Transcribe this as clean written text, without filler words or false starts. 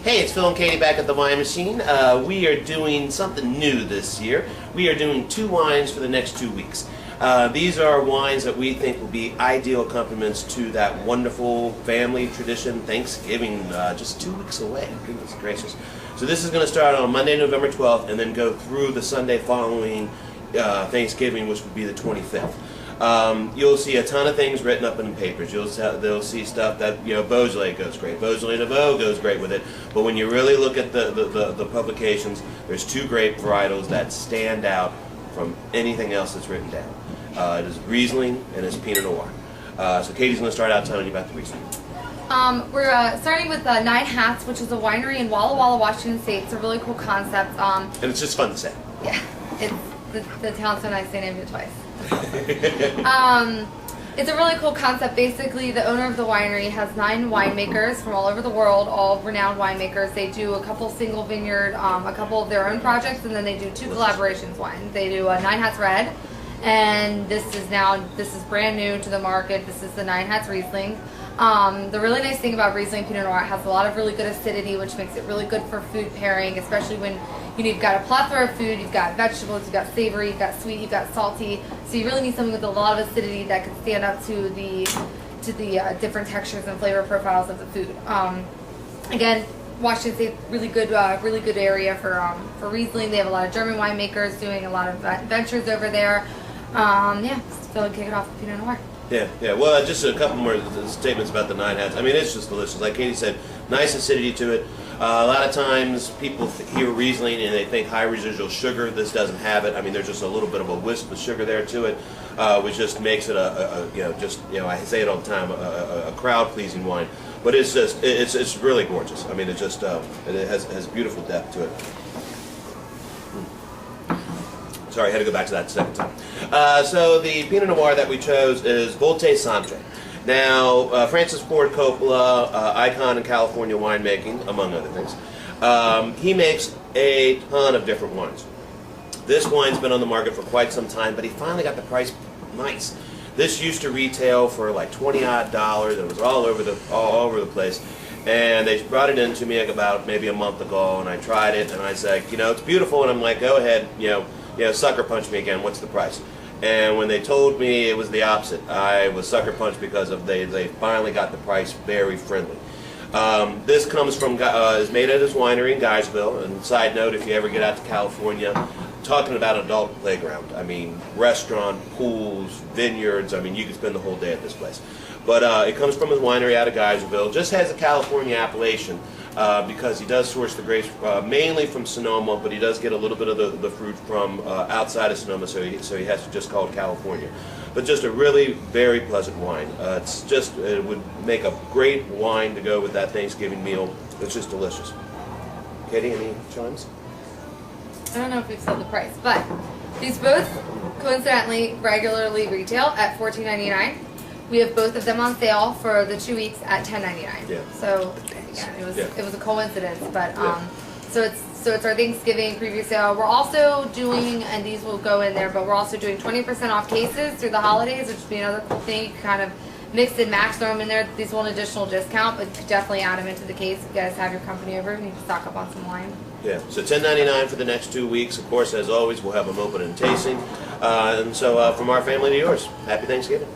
Hey, it's Phil and Katie back at the Wine Machine. We are doing something new this year. We are doing 2 wines for the next 2 weeks. These are wines that we think will be ideal accompaniments to that wonderful family tradition, Thanksgiving, just 2 weeks away. Goodness gracious. So this is going to start on Monday, November 12th, and then go through the Sunday following Thanksgiving, which would be the 25th. You'll see a ton of things written up in the papers. They'll see stuff that, Beaujolais goes great. Beaujolais Nouveau goes great with it. But when you really look at the publications, there's 2 grape varietals that stand out from anything else that's written down. It is Riesling and it's Pinot Noir. So Katie's going to start out telling you about the Riesling. We're starting with Nine Hats, which is a winery in Walla Walla, Washington State. It's a really cool concept. And it's just fun to say. Yeah, it's the town's so nice they named it twice. It's a really cool concept. Basically, the owner of the winery has 9 winemakers from all over the world, all renowned winemakers. They do a couple single vineyard, a couple of their own projects, and then they do 2 collaborations wines. They do Nine Hats Red, and this is brand new to the market. This is the Nine Hats Riesling. The really nice thing about Riesling Pinot Noir, it has a lot of really good acidity, which makes it really good for food pairing, especially when you've got a plethora of food, you've got vegetables, you've got savory, you've got sweet, you've got salty. So you really need something with a lot of acidity that can stand up to the different textures and flavor profiles of the food. Again, Washington State, really good area for Riesling. They have a lot of German winemakers doing a lot of ventures over there. Yeah, just feel like kick it off with Pinot Noir. Yeah. Well, just a couple more statements about the Nine Hats. I mean, it's just delicious. Like Katie said, nice acidity to it. A lot of times people hear Riesling and they think high residual sugar. This doesn't have it. I mean, there's just a little bit of a wisp of sugar there to it, which just makes it I say it all the time, a crowd-pleasing wine. But it's really gorgeous. I mean, it has beautiful depth to it. Sorry, I had to go back to that second time. So the Pinot Noir that we chose is Voltre Santé. Now, Francis Ford Coppola, icon in California winemaking, among other things, he makes a ton of different wines. This wine's been on the market for quite some time, but he finally got the price nice. This used to retail for like $20-odd. It was all over the place. And they brought it in to me about maybe a month ago, and I tried it, and I said, it's beautiful, and I'm like, go ahead, sucker punch me again, what's the price? And when they told me it was the opposite, I was sucker punched because they finally got the price very friendly. This comes from is made at his winery in Guysville. And side note, if you ever get out to California, talking about adult playground. I mean, restaurant, pools, vineyards. I mean, you could spend the whole day at this place. But it comes from his winery out of Guysville. Just has a California appellation. Because he does source the grapes mainly from Sonoma, but he does get a little bit of the fruit from outside of Sonoma, so he has to just call it California. But just a really very pleasant wine. It would make a great wine to go with that Thanksgiving meal. It's just delicious. Katie, any chimes? I don't know if we've said the price, but these both coincidentally regularly retail at $14.99. We have both of them on sale for the 2 weeks at $10.99. Yeah. So yeah, it was a coincidence, but so it's our Thanksgiving preview sale. We're also doing, and these will go in there, but we're also doing 20% off cases through the holidays, which would be another cool thing. You can kind of mix and match, throw them in there. These will an additional discount, but you could definitely add them into the case if you guys have your company over and you can stock up on some wine. Yeah, so $10.99 for the next 2 weeks. Of course, as always, we'll have them open and tasting. And so from our family to yours, happy Thanksgiving.